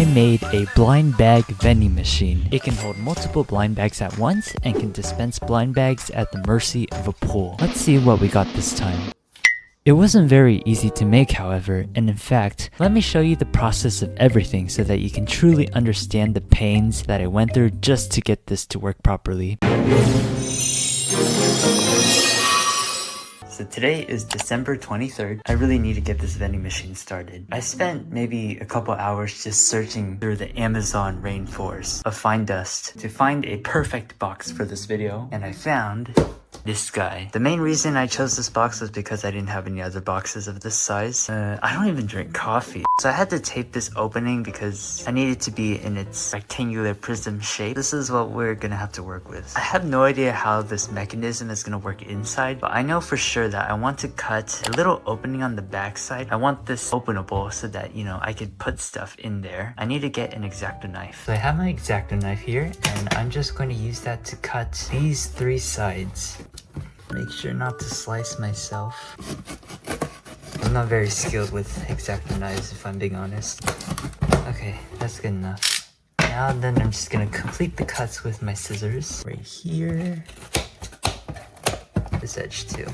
I made a blind bag vending machine. It can hold multiple blind bags at once and can dispense blind bags at the mercy of a pool. Let's see what we got this time. It wasn't very easy to make, however, and in fact, let me show you the process of everything so that you can truly understand the pains that I went through just to get this to work properly. So today is December 23rd. I really need to get this vending machine started. I spent maybe a couple hours just searching through the Amazon rainforest of fine dust to find a perfect box for this video, and I found this guy. The main reason I chose this box was because I didn't have any other boxes of this size. I don't even drink coffee. So I had to tape this opening because I needed to be in its rectangular prism shape. This is what we're gonna have to work with. I have no idea how this mechanism is gonna work inside, but I know for sure that I want to cut a little opening on the back side. I want this openable so that, you know, I could put stuff in there. I need to get an X-Acto knife. So I have my X-Acto knife here, and I'm just going to use that to cut these three sides. Make sure not to slice myself. I'm not very skilled with X-Acto knives, if I'm being honest. Okay, that's good enough. Now then, I'm just gonna complete the cuts with my scissors. Right here. This edge too.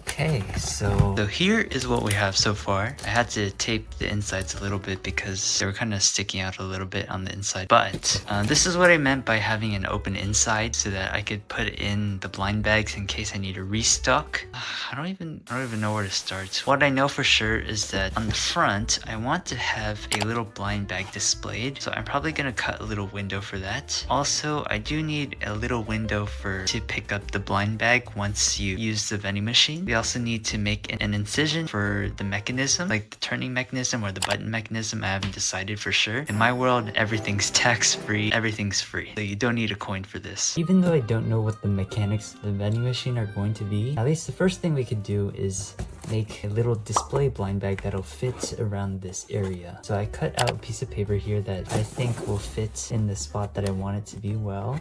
Okay, so here is what we have so far. I had to tape the insides a little bit because they were kind of sticking out a little bit on the inside. But this is what I meant by having an open inside so that I could put in the blind bags in case I need to restock. I don't even know where to start. What I know for sure is that on the front, I want to have a little blind bag displayed. So I'm probably gonna cut a little window for that. Also, I do need a little window to pick up the blind bag once you use the vending machine. We also need to make an incision for the mechanism, like the turning mechanism or the button mechanism. I haven't decided for sure. In my world, everything's tax-free, everything's free, so you don't need a coin for this. Even though I don't know what the mechanics of the vending machine are going to be, at least the first thing we could do is make a little display blind bag that'll fit around this area. So I cut out a piece of paper here that I think will fit in the spot that I want it to be well.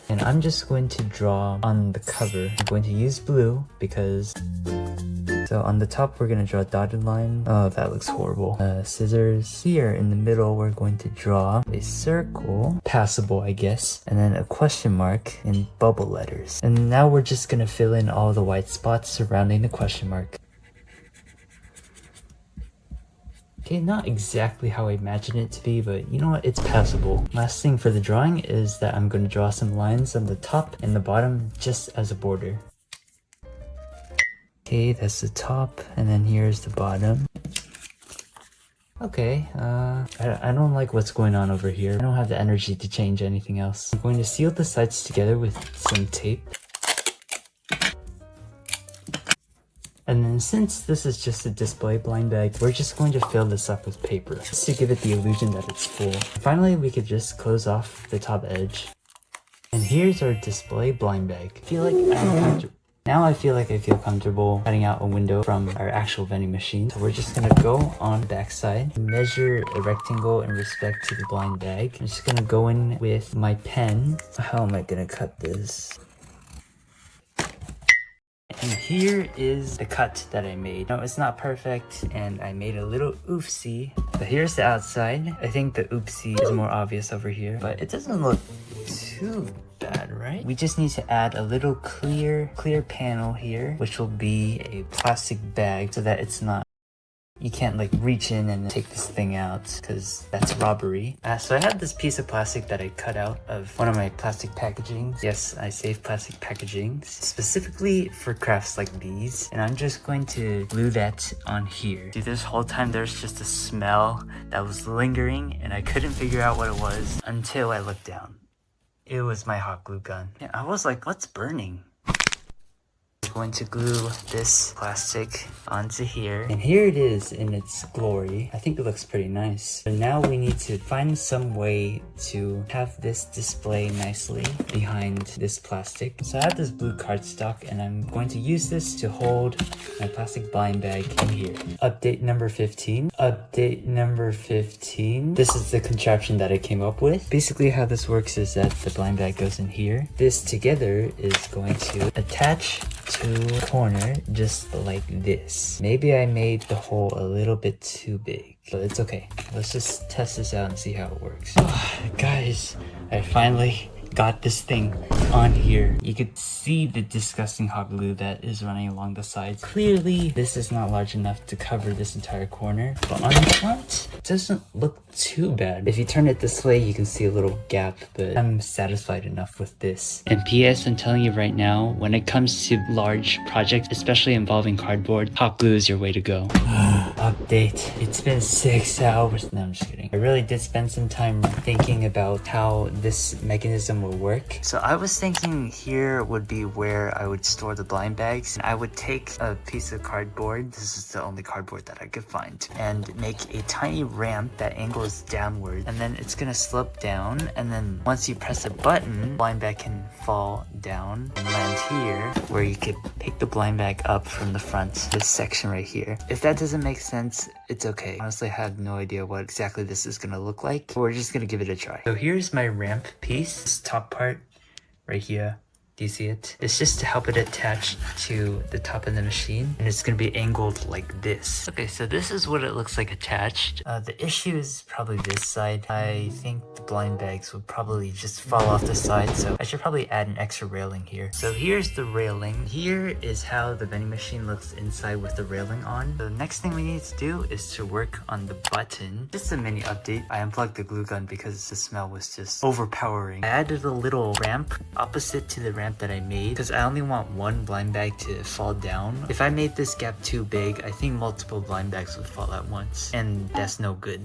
And I'm just going to draw on the cover. I'm going to use blue because... So on the top, we're going to draw a dotted line. Oh, that looks horrible. Scissors. Here in the middle, we're going to draw a circle. Passable, I guess. And then a question mark in bubble letters. And now we're just going to fill in all the white spots surrounding the question mark. Okay, not exactly how I imagined it to be, but you know what, it's passable. Last thing for the drawing is that I'm going to draw some lines on the top and the bottom just as a border. Okay, that's the top, and then here's the bottom. Okay, I don't like what's going on over here. I don't have the energy to change anything else. I'm going to seal the sides together with some tape. And then since this is just a display blind bag, we're just going to fill this up with paper just to give it the illusion that it's full. Finally, we could just close off the top edge. And here's our display blind bag. Now I feel like I feel comfortable cutting out a window from our actual vending machine. So we're just gonna go on the back side, measure a rectangle in respect to the blind bag. I'm just gonna go in with my pen. How am I gonna cut this? And here is the cut that I made. No, it's not perfect, and I made a little oopsie. But here's the outside. I think the oopsie is more obvious over here, but it doesn't look too bad, right? We just need to add a little clear panel here, which will be a plastic bag so that it's not... You can't like reach in and take this thing out because that's robbery. So I have this piece of plastic that I cut out of one of my plastic packagings. Yes, I save plastic packagings specifically for crafts like these. And I'm just going to glue that on here. See, this whole time there's just a smell that was lingering and I couldn't figure out what it was until I looked down. It was my hot glue gun. Yeah, I was like, what's burning? Going to glue this plastic onto here, and here it is in its glory. I think it looks pretty nice. But now we need to find some way to have this display nicely behind this plastic. So I have this blue cardstock and I'm going to use this to hold my plastic blind bag in here. Update number 15. Update number 15. This is the contraption that I came up with. Basically how this works is that the blind bag goes in here. This together is going to attach to the corner just like this. Maybe I made the hole a little bit too big, but it's okay. Let's just test this out and see how it works. Oh, guys, I finally got this thing on here. You could see the disgusting hot glue that is running along the sides. Clearly, this is not large enough to cover this entire corner, but on the front, it doesn't look too bad. If you turn it this way, you can see a little gap, but I'm satisfied enough with this. And PS, I'm telling you right now, when it comes to large projects, especially involving cardboard, hot glue is your way to go. Update. It's been 6 hours. No, I'm just kidding. I really did spend some time thinking about how this mechanism will work. So I was thinking here would be where I would store the blind bags. And I would take a piece of cardboard. This is the only cardboard that I could find. And make a tiny ramp that angles downward. And then it's gonna slope down. And then once you press a button, blind bag can fall down and land here, where you could pick the blind bag up from the front, this section right here. If that doesn't make sense, it's okay. Honestly, I have no idea what exactly this is gonna look like, but we're just gonna give it a try. So here's my ramp piece. This top part right here. Do you see it? It's just to help it attach to the top of the machine, and it's gonna be angled like this. Okay, so this is what it looks like attached. The issue is probably this side. I think the blind bags would probably just fall off the side, so I should probably add an extra railing here. So here's the railing. Here is how the vending machine looks inside with the railing on. The next thing we need to do is to work on the button. Just a mini update. I unplugged the glue gun because the smell was just overpowering. I added a little ramp opposite to the ramp that I made because I only want one blind bag to fall down. If I made this gap too big, I think multiple blind bags would fall at once, and that's no good.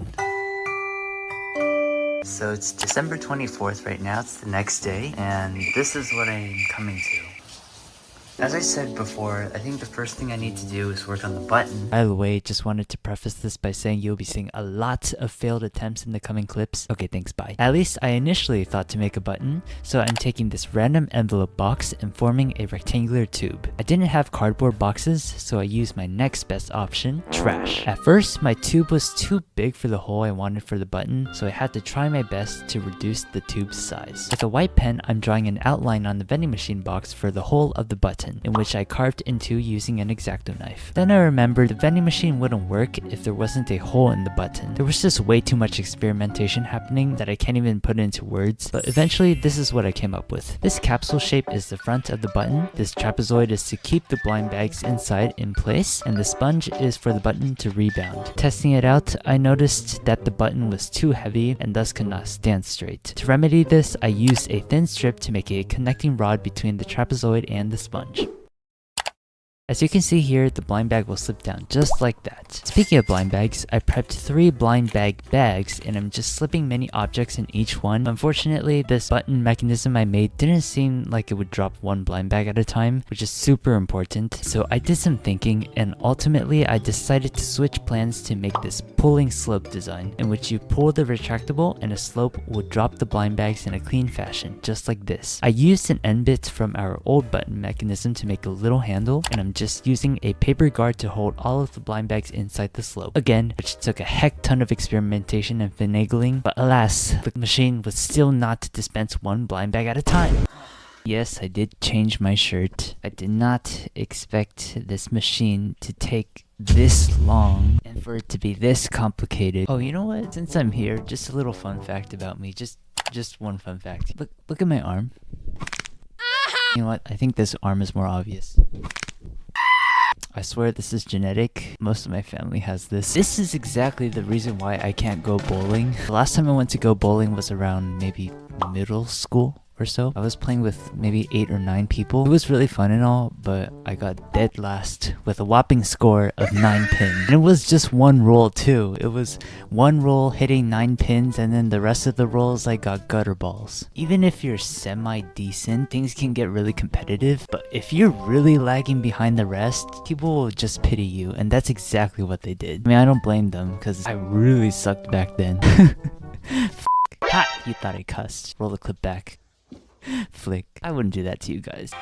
So it's December 24th right now. It's the next day, and this is what I'm coming to. As I said before, I think the first thing I need to do is work on the button. By the way, just wanted to preface this by saying you'll be seeing a lot of failed attempts in the coming clips. Okay, thanks, bye. At least I initially thought to make a button, so I'm taking this random envelope box and forming a rectangular tube. I didn't have cardboard boxes, so I used my next best option, trash. At first, my tube was too big for the hole I wanted for the button, so I had to try my best to reduce the tube's size. With a white pen, I'm drawing an outline on the vending machine box for the hole of the button, in which I carved into using an X-Acto knife. Then I remembered the vending machine wouldn't work if there wasn't a hole in the button. There was just way too much experimentation happening that I can't even put into words, but eventually this is what I came up with. This capsule shape is the front of the button, this trapezoid is to keep the blind bags inside in place, and the sponge is for the button to rebound. Testing it out, I noticed that the button was too heavy and thus could not stand straight. To remedy this, I used a thin strip to make a connecting rod between the trapezoid and the sponge. As you can see here, the blind bag will slip down just like that. Speaking of blind bags, I prepped 3 blind bag bags and I'm just slipping many objects in each one. Unfortunately, this button mechanism I made didn't seem like it would drop one blind bag at a time, which is super important. So I did some thinking and ultimately I decided to switch plans to make this pulling slope design, in which you pull the retractable and a slope will drop the blind bags in a clean fashion, just like this. I used an end bit from our old button mechanism to make a little handle, and I'm just using a paper guard to hold all of the blind bags inside the slope. Again, which took a heck ton of experimentation and finagling, but alas, the machine was still not to dispense one blind bag at a time. Yes, I did change my shirt. I did not expect this machine to take this long and for it to be this complicated. Oh, you know what? Since I'm here, just a little fun fact about me. Just one fun fact. Look at my arm. You know what? I think this arm is more obvious. I swear this is genetic. Most of my family has this. This is exactly the reason why I can't go bowling. The last time I went to go bowling was around maybe middle school or so. I was playing with maybe 8 or 9 people. It was really fun and all, but I got dead last with a whopping score of 9 pins. And it was just one roll too. It was one roll hitting 9 pins and then the rest of the rolls I got gutter balls. Even if you're semi-decent, things can get really competitive, but if you're really lagging behind the rest, people will just pity you, and that's exactly what they did. I mean, I don't blame them because I really sucked back then. Ha! You thought I cussed. Roll the clip back. Flick. I wouldn't do that to you guys.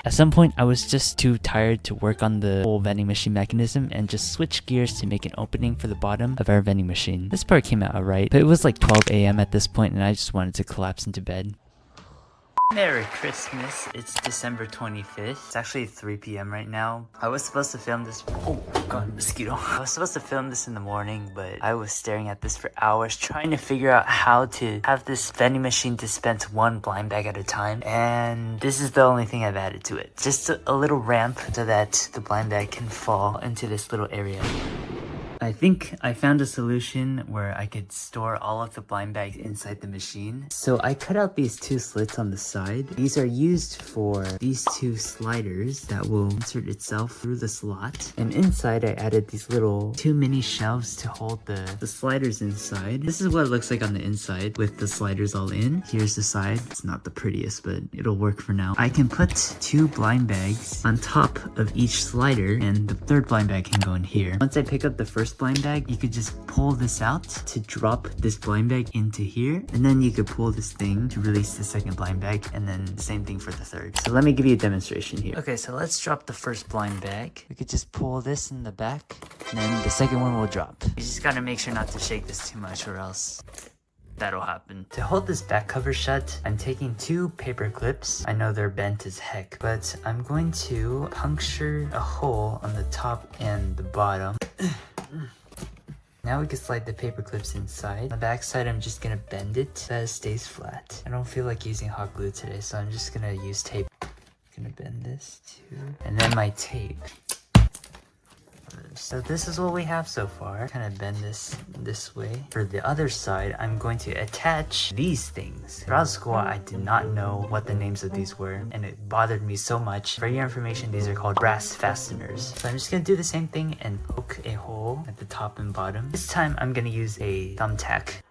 At some point, I was just too tired to work on the whole vending machine mechanism and just switched gears to make an opening for the bottom of our vending machine. This part came out alright, but it was like 12 AM at this point and I just wanted to collapse into bed. Merry Christmas. It's December 25th. It's actually 3 p.m. right now. I was supposed to film this. Oh god, mosquito. I was supposed to film this in the morning, but I was staring at this for hours trying to figure out how to have this vending machine dispense one blind bag at a time. And this is the only thing I've added to it. Just a little ramp so that the blind bag can fall into this little area. I think I found a solution where I could store all of the blind bags inside the machine. So I cut out these two slits on the side. These are used for these two sliders that will insert itself through the slot. And inside I added these little two mini shelves to hold the sliders inside. This is what it looks like on the inside with the sliders all in. Here's the side. It's not the prettiest, but it'll work for now. I can put two blind bags on top of each slider and the third blind bag can go in here. Once I pick up the first blind bag, you could just pull this out to drop this blind bag into here, and then you could pull this thing to release the second blind bag, and then the same thing for the third. So let me give you a demonstration here. Okay, so let's drop the first blind bag. We could just pull this in the back, and then the second one will drop. You just gotta make sure not to shake this too much or else that'll happen. To hold this back cover shut, I'm taking two paper clips. I know they're bent as heck, but I'm going to puncture a hole on the top and the bottom. Now we can slide the paper clips inside. On the back side, I'm just gonna bend it so that it stays flat. I don't feel like using hot glue today, so I'm just gonna use tape. I'm gonna bend this too. And then my tape. So this is what we have so far. Kind of bend this way. For the other side, I'm going to attach these things. Throughout school, I did not know what the names of these were, and it bothered me so much. For your information, these are called brass fasteners. So I'm just gonna do the same thing and poke a hole at the top and bottom. This time, I'm gonna use a thumbtack.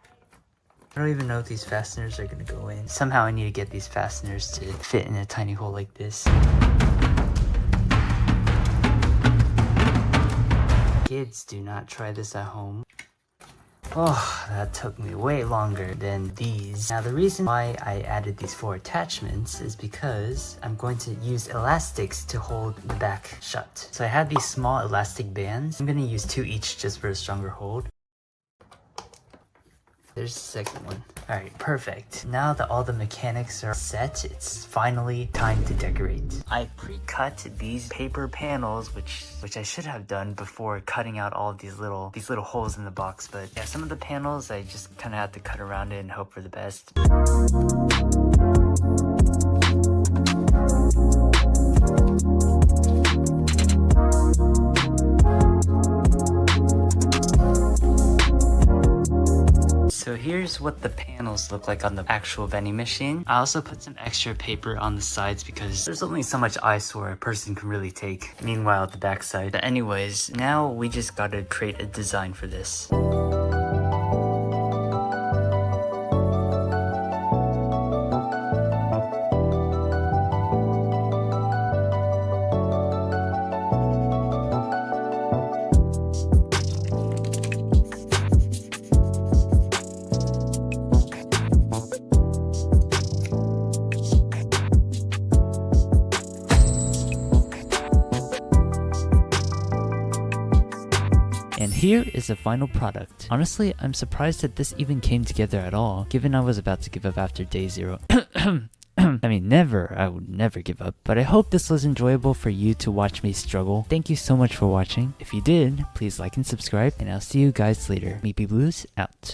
I don't even know if these fasteners are gonna go in. Somehow I need to get these fasteners to fit in a tiny hole like this. Kids, do not try this at home. Oh, that took me way longer than these. Now the reason why I added these four attachments is because I'm going to use elastics to hold the back shut. So I have these small elastic bands. I'm going to use two each just for a stronger hold. There's the second one. Alright, perfect. Now that all the mechanics are set, it's finally time to decorate. I pre-cut these paper panels, which I should have done before cutting out all of these little holes in the box. But yeah, some of the panels I just kind of had to cut around it and hope for the best. So here's what the panels look like on the actual vending machine. I also put some extra paper on the sides because there's only so much eyesore a person can really take. Meanwhile, at the back side. But anyways, now we just gotta create a design for this. And here is the final product. Honestly, I'm surprised that this even came together at all, given I was about to give up after day 0. I mean, I would never give up, but I hope this was enjoyable for you to watch me struggle. Thank you so much for watching. If you did, please like and subscribe, and I'll see you guys later. Meepyblues out.